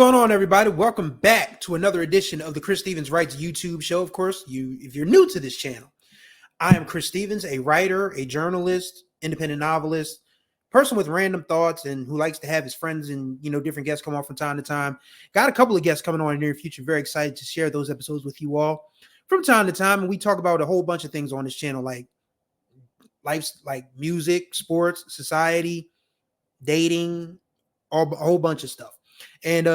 going on, everybody? Welcome back to another edition of the Chris Stevens Writes YouTube show. Of course, if you're new to this channel, I am Chris Stevens, a writer, a journalist, independent novelist, person with random thoughts, and who likes to have his friends and different guests come on from time to time. Got a couple of guests coming on in the near future. Very excited to share those episodes with you all from time to time. And we talk about a whole bunch of things on this channel, like life, like music, sports, society, dating, a whole bunch of stuff. And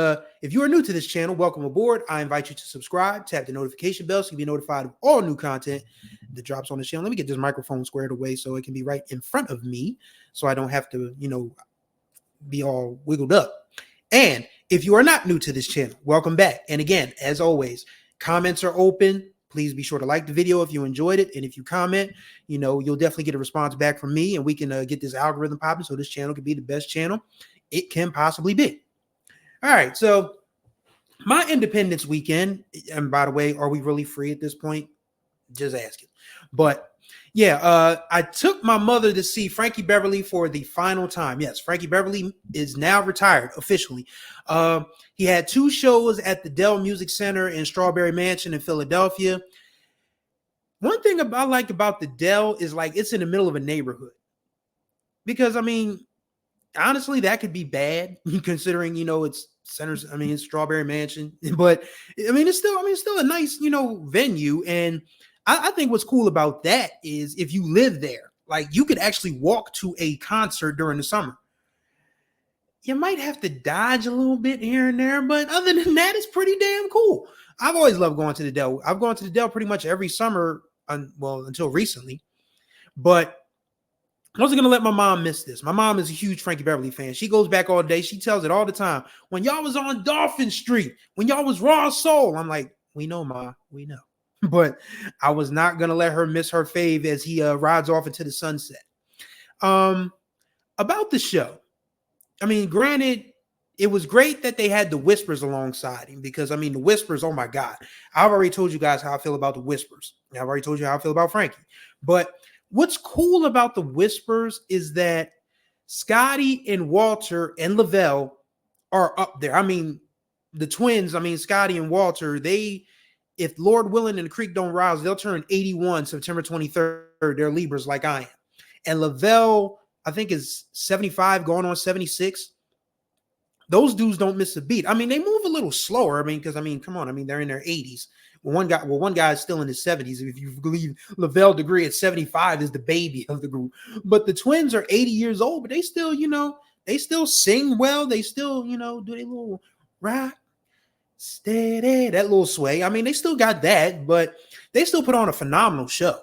if you are new to this channel, welcome aboard. I invite you to subscribe, tap the notification bell so you can be notified of all new content that drops on the channel. Let me get this microphone squared away so it can be right in front of me so I don't have to, be all wiggled up. And if you are not new to this channel, welcome back. And again, as always, comments are open. Please be sure to like the video if you enjoyed it. And if you comment, you'll definitely get a response back from me and we can get this algorithm popping so this channel can be the best channel it can possibly be. All right, so my Independence weekend, and by the way, are we really free at this point? Just asking. But yeah, I took my mother to see Frankie Beverly for the final time. Yes, Frankie Beverly is now retired officially. He had 2 shows at the Dell Music Center in Strawberry Mansion in Philadelphia. One thing I like about the Dell is like it's in the middle of a neighborhood. Because honestly, that could be bad considering, it's centers. It's Strawberry Mansion, but it's still a nice, venue. And I think what's cool about that is if you live there, like you could actually walk to a concert during the summer. You might have to dodge a little bit here and there, but other than that, it's pretty damn cool. I've always loved going to the Dell. I've gone to the Dell pretty much every summer, until recently, but I wasn't going to let my mom miss this. My mom is a huge Frankie Beverly fan. She goes back all day. She tells it all the time. When y'all was on Dolphin Street, when y'all was Raw Soul, I'm like, we know, Ma, we know. But I was not going to let her miss her fave as he rides off into the sunset. About the show, granted, it was great that they had the Whispers alongside him because, the Whispers, oh my God. I've already told you guys how I feel about the Whispers. I've already told you how I feel about Frankie. But what's cool about the Whispers is that Scotty and Walter and Lavelle are up there. The twins, Scotty and Walter, if Lord willing and the creek don't rise, they'll turn 81 September 23rd. They're Libras like I am. And Lavelle, I think, is 75 going on 76. Those dudes don't miss a beat. They move a little slower. Because come on. They're in their 80s. One guy is still in his 70s. If you believe Lavelle Degree at 75 is the baby of the group. But the twins are 80 years old, but they still, they still sing well. They still, do their little rock, steady, that little sway. They still got that, but they still put on a phenomenal show.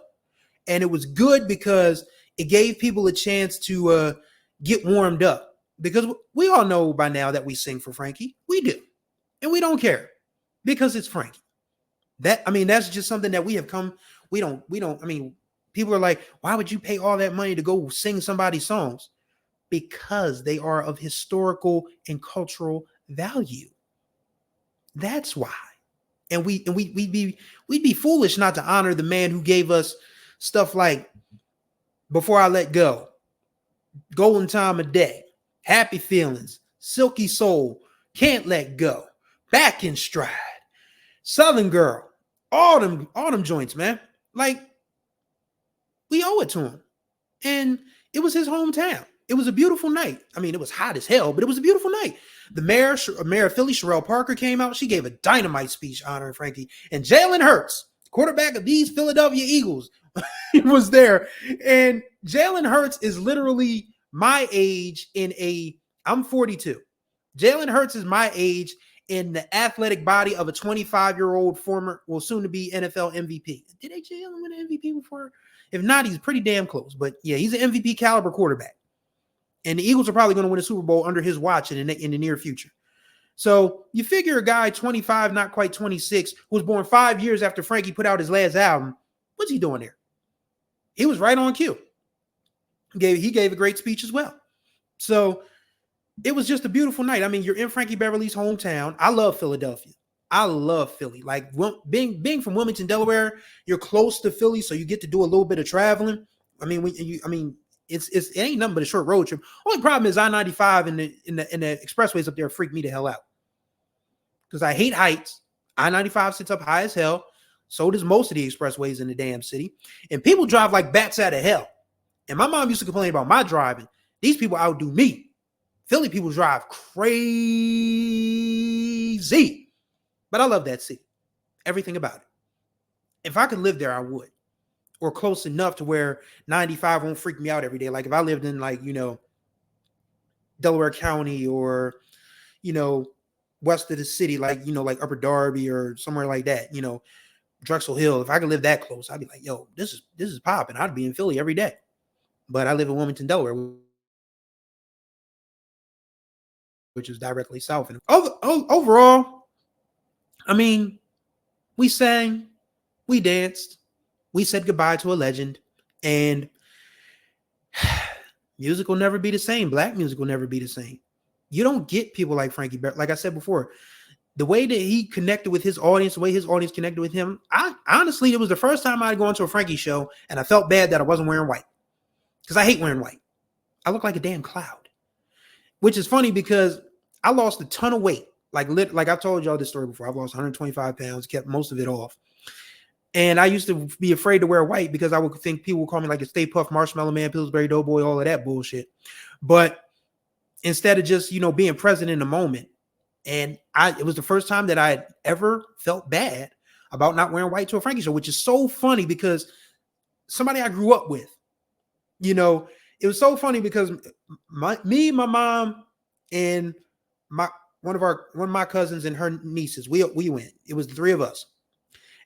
And it was good because it gave people a chance to get warmed up. Because we all know by now that we sing for Frankie. We do. And we don't care because it's Frankie. That's just something that we have come. We don't, people are like, why would you pay all that money to go sing somebody's songs? Because they are of historical and cultural value. That's why. And we'd be foolish not to honor the man who gave us stuff like Before I Let Go, Golden Time of Day, Happy Feelings, Silky Soul, Can't Let Go, Back in Stride, Southern Girl, all them joints, man. Like, we owe it to him. And it was his hometown. It was a beautiful night. It was hot as hell, but it was a beautiful night. The mayor of Philly, Sherelle Parker, came out. She gave a dynamite speech honoring Frankie. And Jalen Hurts, quarterback of these Philadelphia Eagles, was there. And Jalen Hurts is literally my age I'm 42. Jalen Hurts is my age in the athletic body of a 25-year-old soon to be NFL MVP. Did Jalen win an MVP before? If not, he's pretty damn close. But yeah, he's an MVP caliber quarterback. And the Eagles are probably going to win a Super Bowl under his watch in the near future. So you figure a guy 25, not quite 26, who was born 5 years after Frankie put out his last album, what's he doing there? He was right on cue. He gave a great speech as well. So it was just a beautiful night. You're in Frankie Beverly's hometown. I love Philadelphia. I love Philly. Like being from Wilmington, Delaware, you're close to Philly, so you get to do a little bit of traveling. It ain't nothing but a short road trip. Only problem is I-95 and the expressways up there freak me the hell out. because I hate heights. I-95 sits up high as hell. So does most of the expressways in the damn city. And people drive like bats out of hell. And my mom used to complain about my driving. These people outdo me. Philly people drive crazy. But I love that city. Everything about it. If I could live there, I would. Or close enough to where 95 won't freak me out every day. Like if I lived in like, Delaware County or, west of the city, like, like Upper Darby or somewhere like that, Drexel Hill. If I could live that close, I'd be like, yo, this is popping. I'd be in Philly every day. But I live in Wilmington, Delaware, which is directly south. And overall, I mean, we sang, we danced, we said goodbye to a legend, and music will never be the same. Black music will never be the same. You don't get people like Frankie Beverly. Like I said before, the way that he connected with his audience, the way his audience connected with him, I honestly, it was the first time I'd gone to a Frankie show, and I felt bad that I wasn't wearing white. Because I hate wearing white. I look like a damn cloud. Which is funny because I lost a ton of weight. Like I've told y'all this story before. I've lost 125 pounds, kept most of it off. And I used to be afraid to wear white because I would think people would call me like a Stay Puft, Marshmallow Man, Pillsbury Doughboy, all of that bullshit. But instead of just, being present in the moment, and it was the first time that I had ever felt bad about not wearing white to a Frankie show, which is so funny because somebody I grew up with, it was so funny because my mom, and one of my cousins and her nieces, we went. It was the three of us.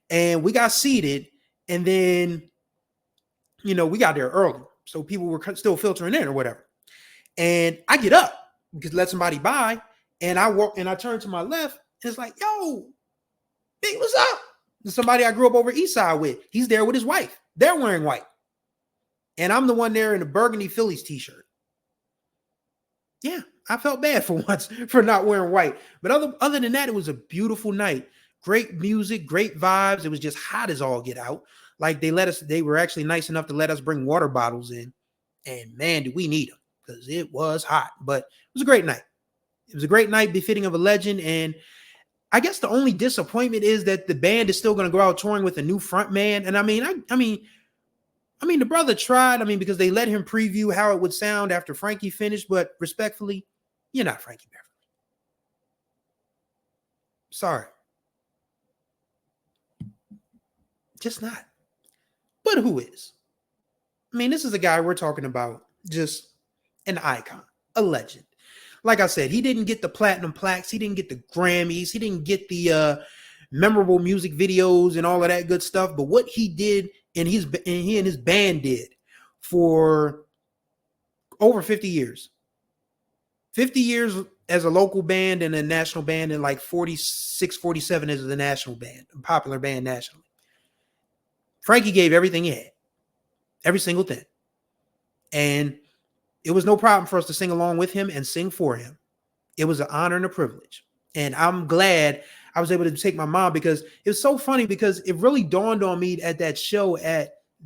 And we got seated, and then, we got there early. So people were still filtering in or whatever. And I get up because let somebody by, and I walk and I turn to my left, and it's like, yo, big, what's up? And somebody I grew up over East Side with. He's there with his wife. They're wearing white. And I'm the one there in a burgundy Phillies t-shirt. Yeah, I felt bad for once for not wearing white. But other than that, it was a beautiful night. Great music, great vibes. It was just hot as all get out. Like they were actually nice enough to let us bring water bottles in. And man, did we need them because it was hot. But it was a great night. It was a great night befitting of a legend. And I guess the only disappointment is that the band is still going to go out touring with a new front man. And I mean, the brother tried, because they let him preview how it would sound after Frankie finished, but respectfully, you're not Frankie Beverly. Sorry. Just not. But who is? This is a guy we're talking about, just an icon, a legend. Like I said, he didn't get the platinum plaques. He didn't get the Grammys. He didn't get the memorable music videos and all of that good stuff. But what he did and he and his band did for over 50 years. 50 years as a local band and a national band, and like 46, 47 as the national band, a popular band nationally. Frankie gave everything he had. Every single thing. And it was no problem for us to sing along with him and sing for him. It was an honor and a privilege. And I'm glad I was able to take my mom, because it was so funny, because it really dawned on me at that show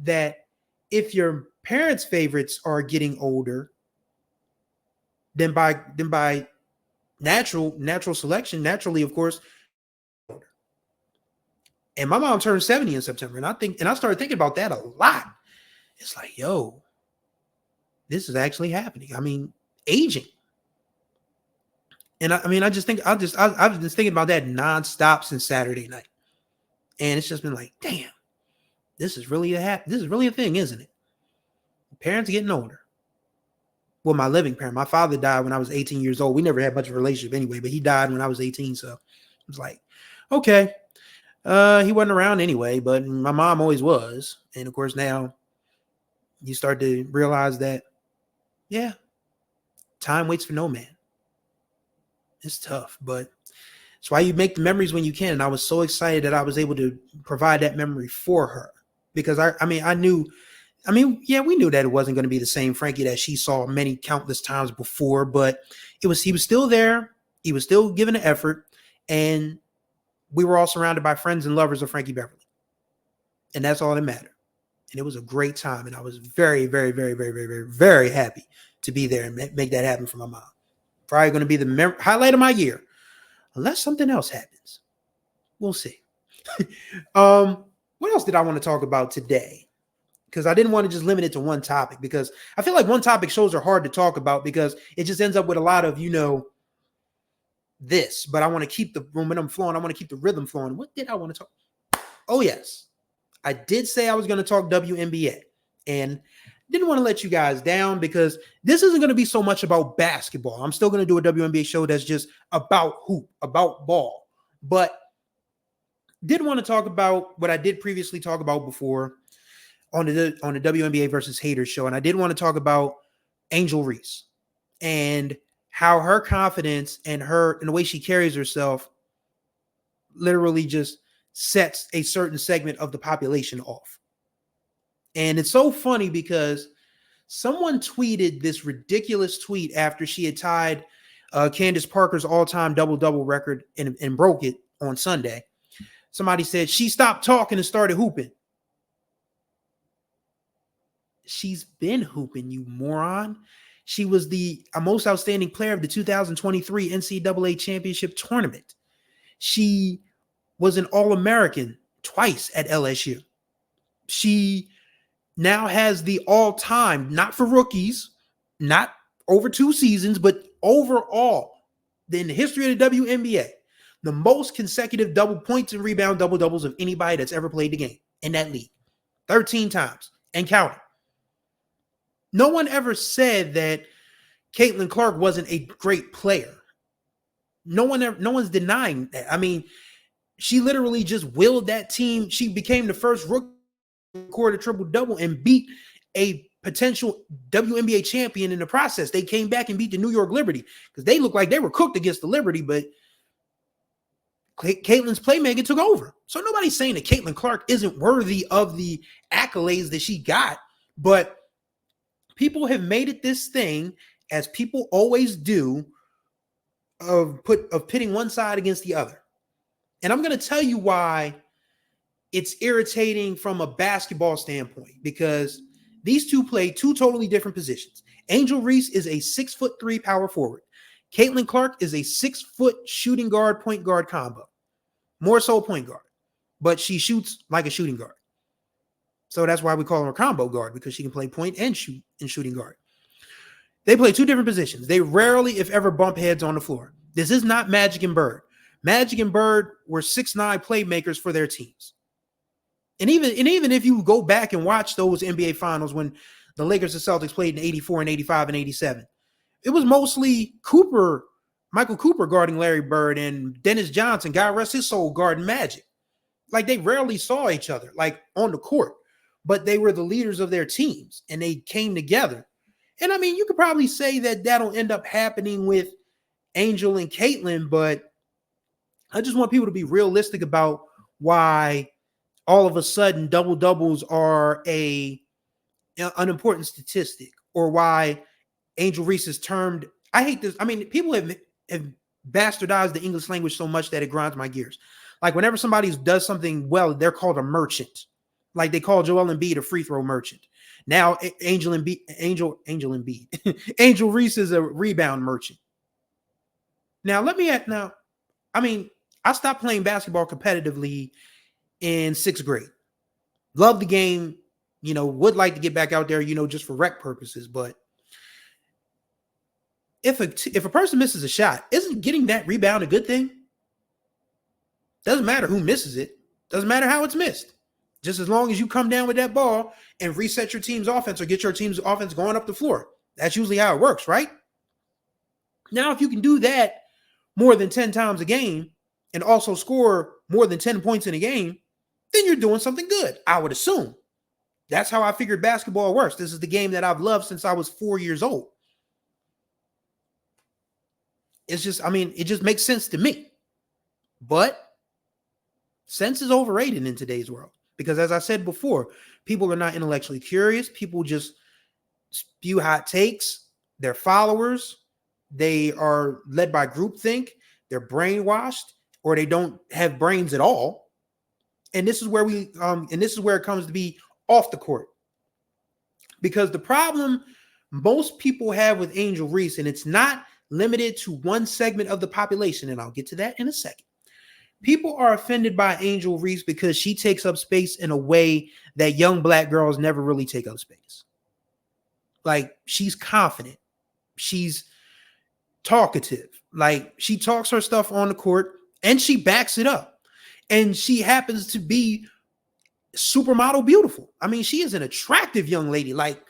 that if your parents' favorites are getting older, then by natural selection, naturally, of course, older. And my mom turned 70 in September. And I started thinking about that a lot. It's like, yo, this is actually happening. Aging. And I've just thinking about that nonstop since Saturday night. And it's just been like, damn, this is really a thing, isn't it? Parents getting older. Well, my living parent, my father died when I was 18 years old. We never had much of a relationship anyway, but he died when I was 18. So it was like, okay, he wasn't around anyway, but my mom always was. And of course, now you start to realize that, yeah, time waits for no man. It's tough, but it's why you make the memories when you can. And I was so excited that I was able to provide that memory for her, because we knew that it wasn't going to be the same Frankie that she saw many countless times before, but he was still there. He was still giving an effort, and we were all surrounded by friends and lovers of Frankie Beverly. And that's all that mattered. And it was a great time. And I was very, very, very, very, very, very, very happy to be there and make that happen for my mom. Probably going to be the highlight of my year. unless something else happens. We'll see. What else did I want to talk about today? Because I didn't want to just limit it to one topic, because I feel like one topic shows are hard to talk about because it just ends up with a lot of, this. But I want to keep the momentum flowing. I want to keep the rhythm flowing. What did I want to talk? Oh, yes. I did say I was going to talk WNBA, and didn't want to let you guys down because this isn't going to be so much about basketball. I'm still going to do a WNBA show that's just about hoop, about ball. But did want to talk about what I did previously talk about before on the WNBA versus haters show. And I did want to talk about Angel Reese and how her confidence and the way she carries herself literally just sets a certain segment of the population off. And it's so funny because someone tweeted this ridiculous tweet after she had tied Candace Parker's all-time double-double record and broke it on Sunday. Somebody said, she stopped talking and started hooping. She's been hooping, you moron. She was the most outstanding player of the 2023 NCAA championship tournament. She was an All-American twice at LSU. She now has the all-time, not for rookies, not over 2 seasons, but overall, in the history of the WNBA, the most consecutive double points and rebound double-doubles of anybody that's ever played the game in that league. 13 times and counting. No one ever said that Caitlin Clark wasn't a great player. No one's denying that. I mean, she literally just willed that team. She became the first rookie to record a triple-double and beat a potential WNBA champion in the process. They came back and beat the New York Liberty because they looked like they were cooked against the Liberty, but Caitlin's playmaking took over. So nobody's saying that Caitlin Clark isn't worthy of the accolades that she got, but people have made it this thing, as people always do, of pitting one side against the other. And I'm going to tell you why it's irritating from a basketball standpoint, because these two play 2 totally different positions. Angel Reese is a 6'3" power forward. Caitlin Clark is a 6-foot shooting guard, point guard combo. More so point guard, but she shoots like a shooting guard. So that's why we call her a combo guard, because she can play point and shoot in shooting guard. They play 2 different positions. They rarely, if ever, bump heads on the floor. This is not Magic and Bird. Magic and Bird were 6'9" playmakers for their teams. And even if you go back and watch those NBA finals when the Lakers and Celtics played in 84 and 85 and 87, it was mostly Michael Cooper guarding Larry Bird and Dennis Johnson, God rest his soul, guarding Magic. Like, they rarely saw each other, like, on the court, but they were the leaders of their teams and they came together. And I mean, you could probably say that that'll end up happening with Angel and Caitlin, but I just want people to be realistic about why all of a sudden double doubles are an unimportant statistic, or why Angel Reese is termed. I hate this. I mean, people have bastardized the English language so much that it grinds my gears. Like, whenever somebody does something well, they're called a merchant. Like, they call Joel Embiid a free throw merchant. Now Angel Reese is a rebound merchant. I stopped playing basketball competitively in 6th grade. Love the game, would like to get back out there, just for rec purposes. But if a person misses a shot, isn't getting that rebound a good thing? Doesn't matter who misses it. Doesn't matter how it's missed. Just as long as you come down with that ball and reset your team's offense or get your team's offense going up the floor. That's usually how it works, right? Now, if you can do that more than 10 times a game and also score more than 10 points in a game, then you're doing something good, I would assume. That's how I figured basketball works. This is the game that I've loved since I was 4 years old. It just makes sense to me. But sense is overrated in today's world. Because as I said before, people are not intellectually curious. People just spew hot takes. They're followers. They are led by groupthink. They're brainwashed, or they don't have brains at all. And this is where it comes to be off the court. Because the problem most people have with Angel Reese, and it's not limited to one segment of the population, and I'll get to that in a second. People are offended by Angel Reese because she takes up space in a way that young black girls never really take up space. Like, she's confident. She's talkative. Like, she talks her stuff on the court and she backs it up. And she happens to be supermodel beautiful. I mean, she is an attractive young lady, like,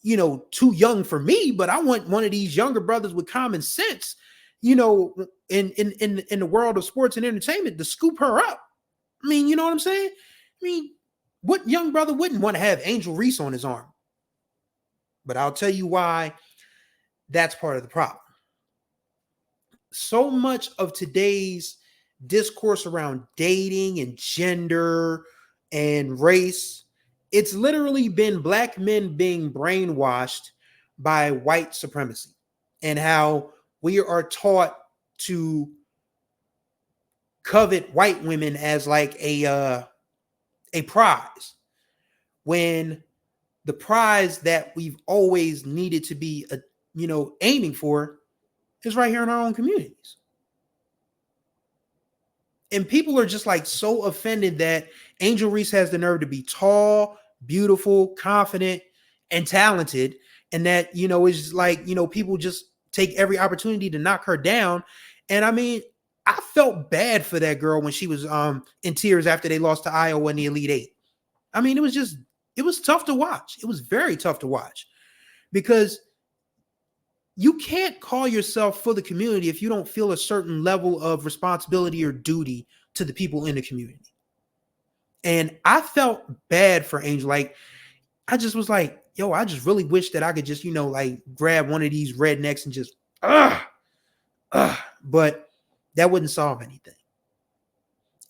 too young for me, but I want one of these younger brothers with common sense, in the world of sports and entertainment to scoop her up. I mean, you know what I'm saying? I mean, what young brother wouldn't want to have Angel Reese on his arm? But I'll tell you why that's part of the problem. So much of today's discourse around dating and gender and race, it's literally been black men being brainwashed by white supremacy, and how we are taught to covet white women as like a prize, when the prize that we've always needed to be aiming for is right here in our own communities. And people are just like so offended that Angel Reese has the nerve to be tall, beautiful, confident, and talented. And that, it's like, people just take every opportunity to knock her down. And I mean, I felt bad for that girl when she was in tears after they lost to Iowa in the Elite Eight. I mean, it was tough to watch. It was very tough to watch, because you can't call yourself for the community if you don't feel a certain level of responsibility or duty to the people in the community. And I felt bad for Angel. Like, I just was like, yo, I just really wish that I could just, like grab one of these rednecks and just, but that wouldn't solve anything.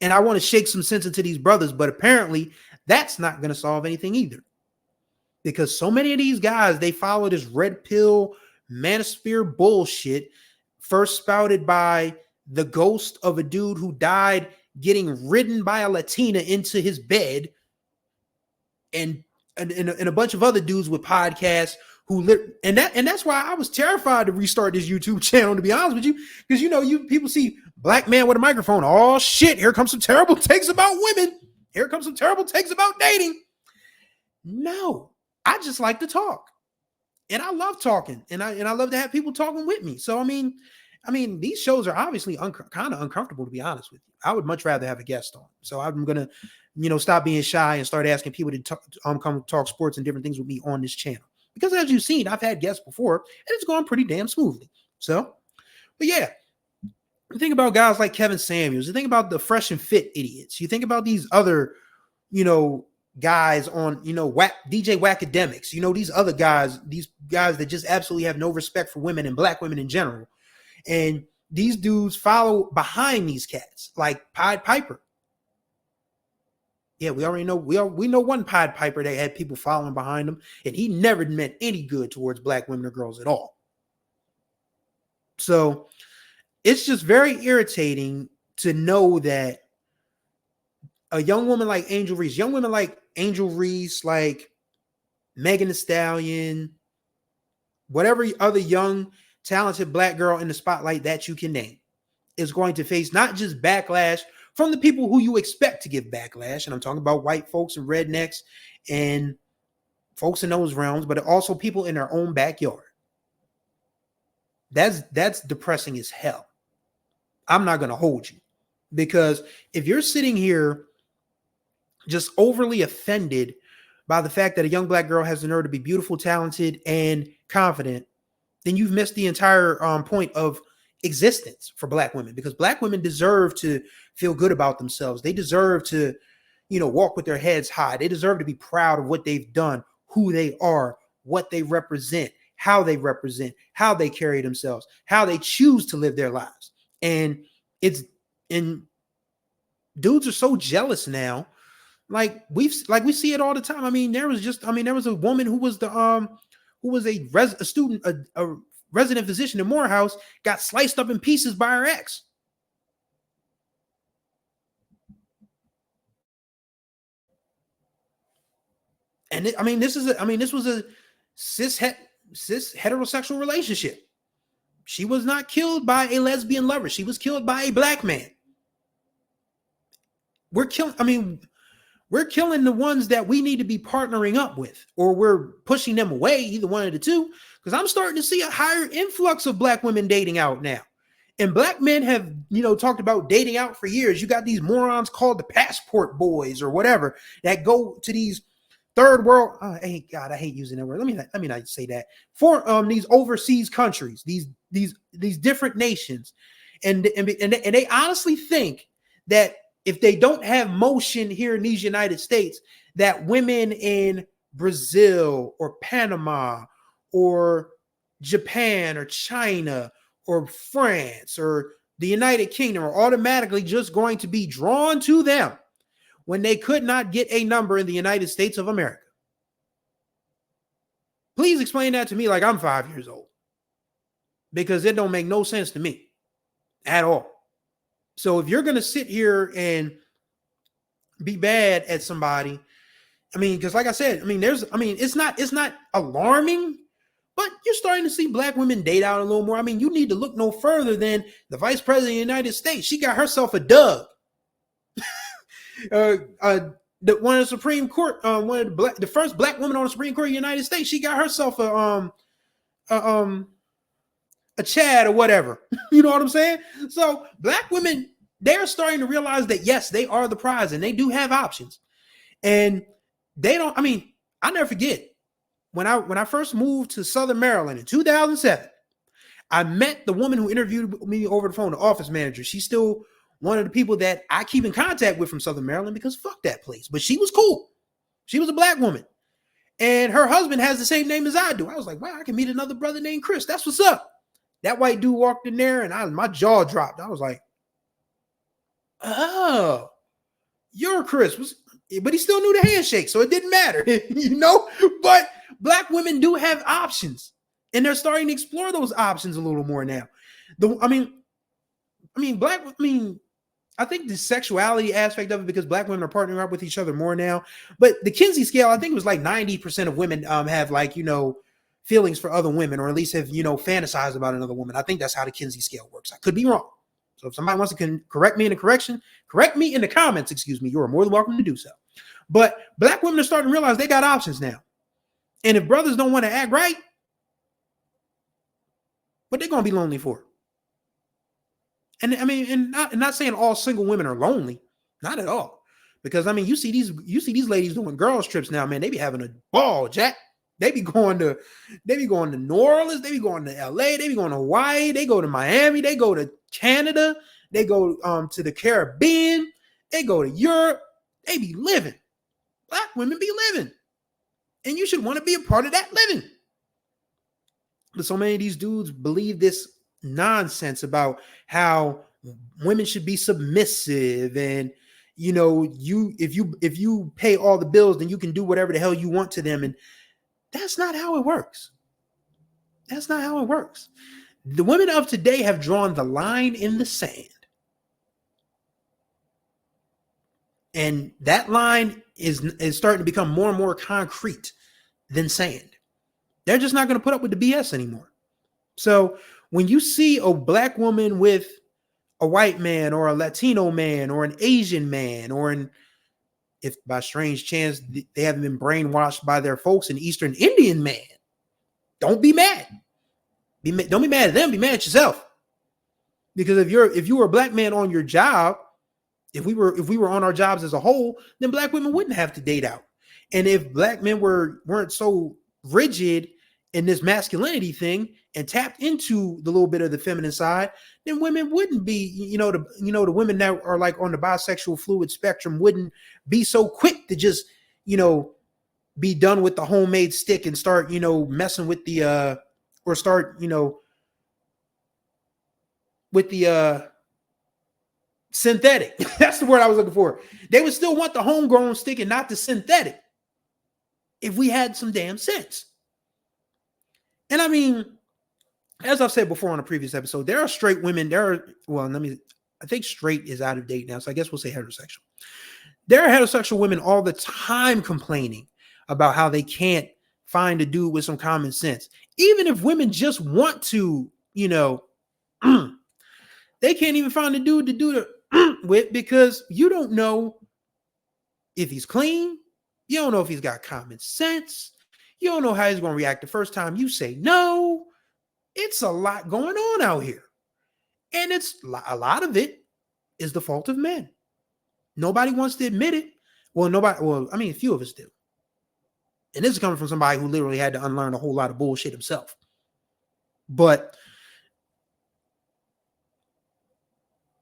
And I want to shake some sense into these brothers, but apparently that's not going to solve anything either. Because so many of these guys, they follow this red pill manosphere bullshit, first spouted by the ghost of a dude who died getting ridden by a Latina into his bed, and a bunch of other dudes with podcasts who and that's why I was terrified to restart this YouTube channel, to be honest with you, because people see black man with a microphone, oh shit, here comes some terrible takes about women, here comes some terrible takes about dating. No, I just like to talk. And I love talking, and I love to have people talking with me. So I mean, these shows are obviously kind of uncomfortable, to be honest with you. I would much rather have a guest on. So I'm gonna, stop being shy and start asking people to come talk sports and different things with me on this channel. Because as you've seen, I've had guests before, and it's gone pretty damn smoothly. So, but yeah, you think about guys like Kevin Samuels. You think about the fresh and fit idiots. You think about these other, guys on, DJ Wackademics, these other guys, that just absolutely have no respect for women and black women in general. And these dudes follow behind these cats like Pied Piper. Yeah, we already know, we know one Pied Piper that had people following behind him, and he never meant any good towards black women or girls at all. So it's just very irritating to know that a young woman like Angel Reese, like Megan Thee Stallion, whatever other young, talented black girl in the spotlight that you can name, is going to face not just backlash from the people who you expect to give backlash, and I'm talking about white folks and rednecks and folks in those realms, but also people in their own backyard. That's depressing as hell. I'm not going to hold you, because if you're sitting here just overly offended by the fact that a young black girl has the nerve to be beautiful, talented, and confident, then you've missed the entire point of existence for black women, because black women deserve to feel good about themselves. They deserve to, walk with their heads high. They deserve to be proud of what they've done, who they are, what they represent, how they carry themselves, how they choose to live their lives. And dudes are so jealous now. Like we see it all the time. I mean, there was a woman who was a resident physician in Morehouse, got sliced up in pieces by her ex. And this was a cis heterosexual relationship. She was not killed by a lesbian lover. She was killed by a black man. We're killing the ones that we need to be partnering up with, or we're pushing them away, either one of the two, because I'm starting to see a higher influx of black women dating out now. And black men have, talked about dating out for years. You got these morons called the passport boys or whatever that go to these third world. I hate using that word. Let me not say that. For these overseas countries, these different nations, and they honestly think that if they don't have motion here in these United States, that women in Brazil or Panama or Japan or China or France or the United Kingdom are automatically just going to be drawn to them when they could not get a number in the United States of America. Please explain that to me like I'm 5 years old, because it don't make no sense to me at all. So if you're going to sit here and be bad at somebody, because like I said, it's not alarming, but you're starting to see black women date out a little more. You need to look no further than the vice president of the United States. She got herself a Doug. One of the Supreme Court, the first black woman on the Supreme Court of the United States, she got herself a Chad or whatever. You know what I'm saying? So black women, they're starting to realize that yes, they are the prize and they do have options. And they don't, I never forget when I first moved to Southern Maryland in 2007, I met the woman who interviewed me over the phone, the office manager. She's still one of the people that I keep in contact with from Southern Maryland, because fuck that place. But she was cool. She was a black woman. And her husband has the same name as I do. I was like, wow, I can meet another brother named Chris. That's what's up. That white dude walked in there and my jaw dropped. I was like, oh, you're Chris. But he still knew the handshake, so it didn't matter, But black women do have options, and they're starting to explore those options a little more now. I think the sexuality aspect of it, because black women are partnering up with each other more now. But the Kinsey scale, I think it was like 90% of women have feelings for other women, or at least have, fantasized about another woman. I think that's how the Kinsey scale works. I could be wrong. So if somebody wants to correct me in the comments, you are more than welcome to do so. But black women are starting to realize they got options now. And if brothers don't want to act right, what they're going to be lonely for? And not saying all single women are lonely, not at all. Because you see these ladies doing girls trips now, man. They be having a ball, Jack. They be going to New Orleans, they be going to LA, they be going to Hawaii, they go to Miami, they go to Canada, they go to the Caribbean, they go to Europe. They be living. Black women be living. And you should want to be a part of that living. But so many of these dudes believe this nonsense about how women should be submissive, and if you pay all the bills, then you can do whatever the hell you want to them. And that's not how it works. That's not how it works. The women of today have drawn the line in the sand. And that line is starting to become more and more concrete than sand. They're just not going to put up with the BS anymore. So when you see a black woman with a white man or a Latino man or an Asian man, or if by strange chance they haven't been brainwashed by their folks, an Eastern Indian man, don't be mad. Don't be mad at them. Be mad at yourself. Because if you were a black man on your job, if we were on our jobs as a whole, then black women wouldn't have to date out. And if black men weren't so rigid in this masculinity thing and tapped into the little bit of the feminine side, then women wouldn't be, the women that are like on the bisexual fluid spectrum wouldn't be so quick to just, be done with the homemade stick and start, messing with the or start, with the synthetic. That's the word I was looking for. They would still want the homegrown stick and not the synthetic if we had some damn sense. And as I've said before on a previous episode, there are straight women. I think straight is out of date now, so I guess we'll say heterosexual. There are heterosexual women all the time complaining about how they can't find a dude with some common sense. Even if women just want to you know, they can't even find a dude to do the with because you don't know if he's clean. You don't know if he's got common sense. You don't know how he's going to react the first time you say no. It's a lot going on out here. And it's a lot of it is the fault of men. Nobody wants to admit it. I mean, a few of us do. And this is coming from somebody who literally had to unlearn a whole lot of bullshit himself. But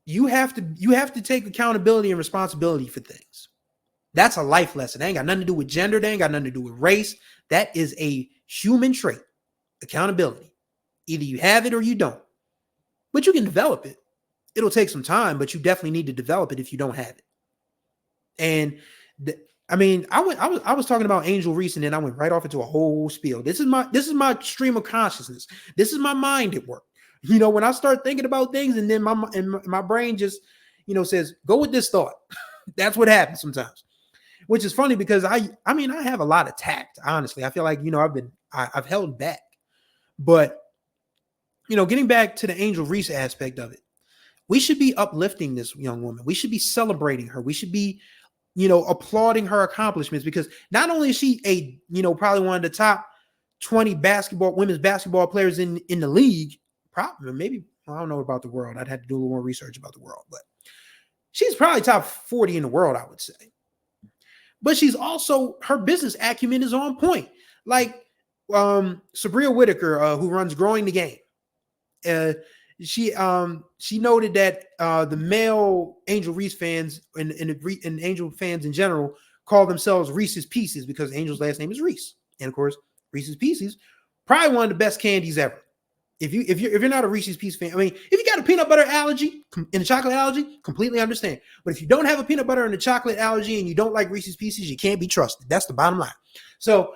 you have to take accountability and responsibility for things. That's a life lesson. It ain't got nothing to do with gender. They ain't got nothing to do with race. That is a human trait. Accountability. Either you have it or you don't. But you can develop it. It'll take some time, but you definitely need to develop it if you don't have it. And I was talking about Angel Reese, and then I went right off into a whole spiel. This is my stream of consciousness. This is my mind at work. When I start thinking about things, and then my brain just, says, go with this thought. That's what happens sometimes. Which is funny because I have a lot of tact, honestly. I feel like, I've held back. But, getting back to the Angel Reese aspect of it, we should be uplifting this young woman. We should be celebrating her. We should be, applauding her accomplishments, because not only is she probably one of the top 20 women's basketball players in the league, probably, maybe, I don't know about the world. I'd have to do a little more research about the world, but she's probably top 40 in the world, I would say. But she's also, her business acumen is on point. Like Sabria Whitaker, who runs Growing the Game. She noted that the male Angel Reese fans and Angel fans in general call themselves Reese's Pieces because Angel's last name is Reese. And of course, Reese's Pieces, probably one of the best candies ever. If you're not a Reese's Piece fan, I mean, if you got a peanut butter allergy and a chocolate allergy, completely understand. But if you don't have a peanut butter and a chocolate allergy and you don't like Reese's Pieces, you can't be trusted. That's the bottom line. So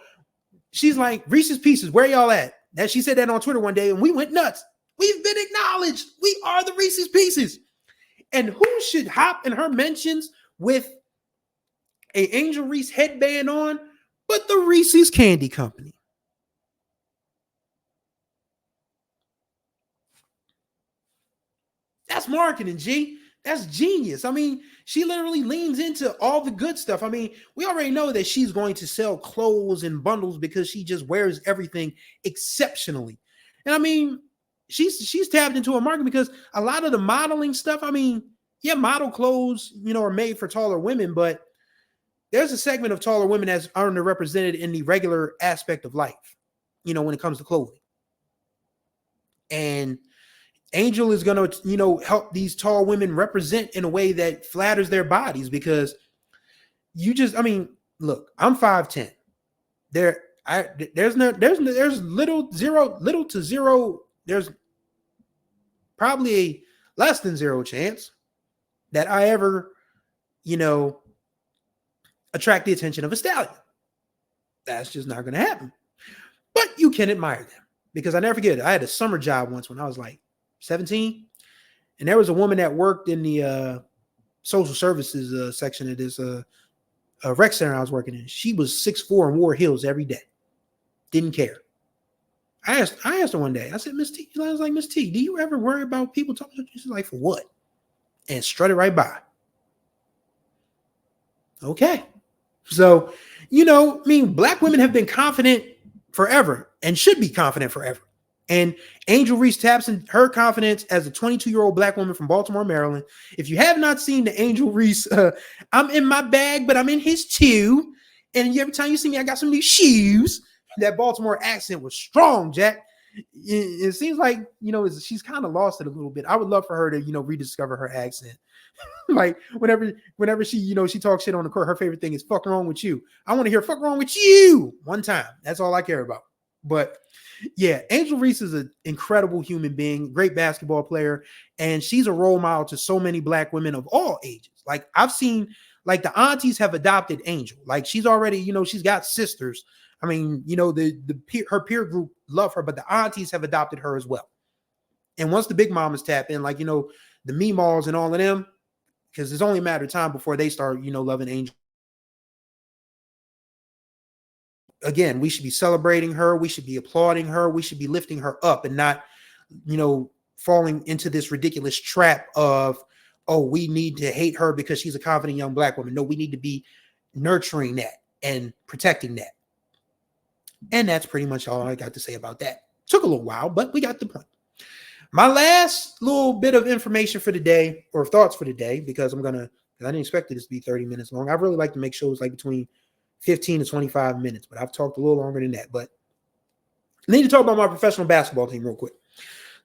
she's like, Reese's Pieces, where y'all at? That she said that on Twitter one day, and we went nuts. We've been acknowledged. We are the Reese's Pieces. And who should hop in her mentions with a Angel Reese headband on but the Reese's Candy Company? That's marketing, G. That's genius. I mean, she literally leans into all the good stuff. I mean, we already know that she's going to sell clothes in bundles because she just wears everything exceptionally. And I mean, she's tapped into a market because a lot of the modeling stuff, I mean, yeah, model clothes, are made for taller women, but there's a segment of taller women that's underrepresented in the regular aspect of life, when it comes to clothing. And Angel is going to, help these tall women represent in a way that flatters their bodies, because look, I'm 5'10". There's little to zero. There's probably a less than zero chance that I ever, attract the attention of a stallion. That's just not going to happen. But you can admire them, because I never forget it. I had a summer job once when I was like 17, and there was a woman that worked in the social services section of this rec center I was working in. She was 6'4" and wore heels every day. Didn't care. I asked her one day, I said, Miss T, I was like, Miss T, do you ever worry about people talking to you? She's like, for what? And strutted right by. Okay. So, black women have been confident forever and should be confident forever. And Angel Reese taps in her confidence as a 22-year-old black woman from Baltimore, Maryland. If you have not seen the Angel Reese, I'm in my bag, but I'm in his too. And every time you see me, I got some new shoes. That Baltimore accent was strong, Jack. It seems like, she's kind of lost it a little bit. I would love for her to, rediscover her accent. Like whenever she, she talks shit on the court, her favorite thing is fuck wrong with you. I want to hear fuck wrong with you one time. That's all I care about. But yeah, Angel Reese is an incredible human being, great basketball player, and she's a role model to so many black women of all ages. Like I've seen, like the aunties have adopted Angel. Like she's already, she's got sisters. I mean, her peer group love her, but the aunties have adopted her as well. And once the big mamas tap in, like, the Meemaws and all of them, because it's only a matter of time before they start, loving Angel. Again, we should be celebrating her. We should be applauding her. We should be lifting her up and not falling into this ridiculous trap of, oh, we need to hate her because she's a confident young black woman. No, we need to be nurturing that and protecting that. And that's pretty much all I got to say about that. Took a little while, but we got the point. My last little bit of information for the day, or thoughts for the day, because I didn't expect this to be 30 minutes long. I really like to make shows like between 15 to 25 minutes, but I've talked a little longer than that. But I need to talk about my professional basketball team real quick.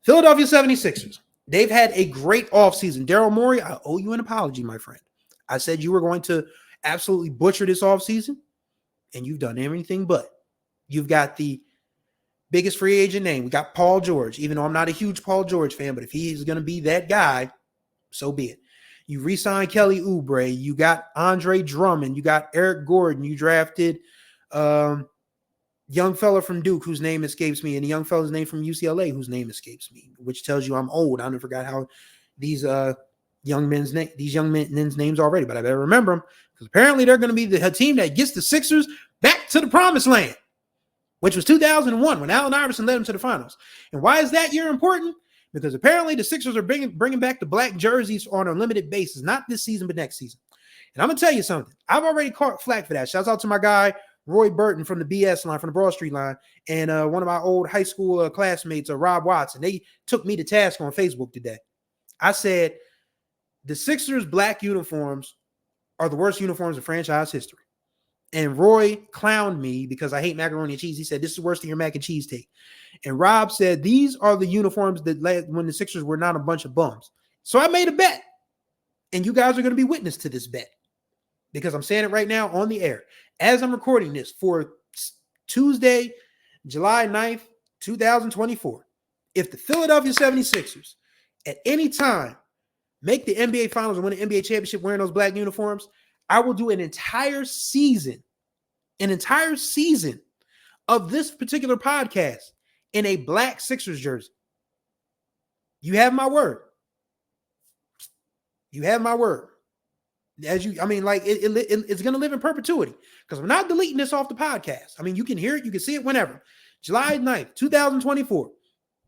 Philadelphia 76ers. They've had a great offseason. Daryl Morey, I owe you an apology, my friend. I said you were going to absolutely butcher this offseason, and you've done everything but. You've got the biggest free agent name. We got Paul George, even though I'm not a huge Paul George fan, but if he is going to be that guy, so be it. You re-signed Kelly Oubre. You got Andre Drummond. You got Eric Gordon. You drafted young fella from Duke whose name escapes me, and a young fella's name from UCLA whose name escapes me, which tells you I'm old. I forgot how these young men's names already, but I better remember them because apparently they're going to be the team that gets the Sixers back to the promised land, which was 2001 when Allen Iverson led them to the finals. And why is that year important? Because apparently the Sixers are bringing back the black jerseys on a limited basis, not this season, but next season. And I'm going to tell you something. I've already caught flack for that. Shouts out to my guy, Roy Burton from the BS line, from the Broad Street line, and one of my old high school classmates, Rob Watson. They took me to task on Facebook today. I said, the Sixers' black uniforms are the worst uniforms in franchise history. And Roy clowned me because I hate macaroni and cheese. He said, this is worse than your mac and cheese take. And Rob said, these are the uniforms that led when the Sixers were not a bunch of bums. So I made a bet. And you guys are going to be witness to this bet because I'm saying it right now on the air. As I'm recording this for Tuesday, July 9th, 2024, if the Philadelphia 76ers at any time make the NBA Finals and win the NBA championship wearing those black uniforms, I will do an entire season of this particular podcast in a black Sixers jersey. You have my word. You have my word. It's going to live in perpetuity because I'm not deleting this off the podcast. I mean, you can hear it. You can see it whenever. July 9th, 2024.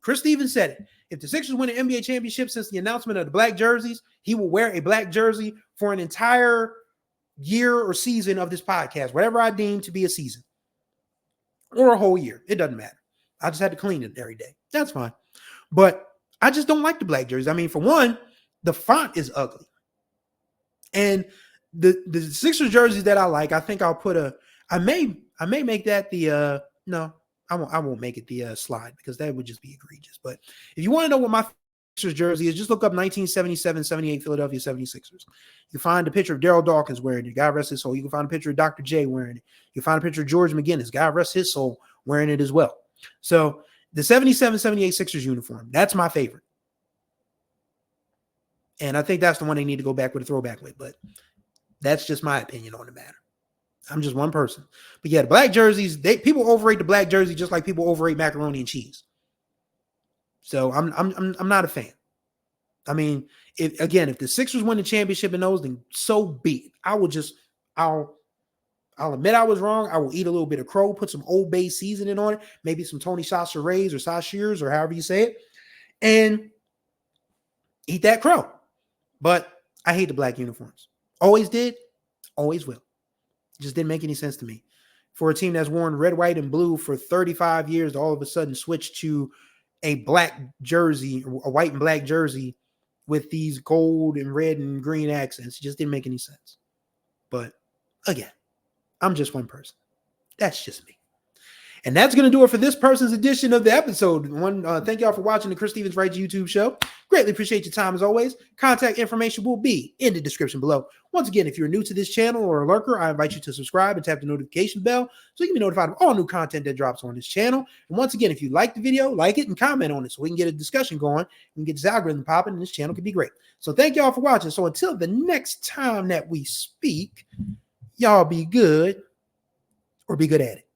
Chris Stevens said it. If the Sixers win an NBA championship since the announcement of the black jerseys, he will wear a black jersey for an entire year or season of this podcast, whatever I deem to be a season or a whole year. It doesn't matter. I just had to clean it every day. That's fine. But I just don't like the black jerseys. I mean, for one, the font is ugly. And the Sixers jerseys that I like, I think I'll put I may make that the no, I won't make it the slide because that would just be egregious. But if you want to know what my Sixers jersey is, just look up 1977-78 Philadelphia 76ers. You can find a picture of Daryl Dawkins wearing it. God rest his soul. You can find a picture of Dr. J wearing it. You can find a picture of George McGinnis. God rest his soul wearing it as well. So the 77-78 Sixers uniform, that's my favorite. And I think that's the one they need to go back with a throwback with. But that's just my opinion on the matter. I'm just one person. But yeah, the black jerseys, people overrate the black jersey just like people overrate macaroni and cheese. So I'm not a fan. I mean, if the Sixers win the championship in those, then so be it. I'll admit I was wrong. I will eat a little bit of crow, put some Old Bay seasoning on it, maybe some Tony Chachere's or Sachire's or however you say it, and eat that crow. But I hate the black uniforms. Always did, always will. It just didn't make any sense to me. For a team that's worn red, white, and blue for 35 years to all of a sudden switch to a black jersey, a white and black jersey with these gold and red and green accents, it just didn't make any sense. But again, I'm just one person. That's just me. And that's going to do it for this person's edition of the episode. Thank y'all for watching the Chris Stevens Writes YouTube show. Greatly appreciate your time as always. Contact information will be in the description below. Once again, if you're new to this channel or a lurker, I invite you to subscribe and tap the notification bell so you can be notified of all new content that drops on this channel. And once again, if you like the video, like it and comment on it so we can get a discussion going and get this algorithm popping, and this channel can be great. So thank y'all for watching. So until the next time that we speak, y'all be good or be good at it.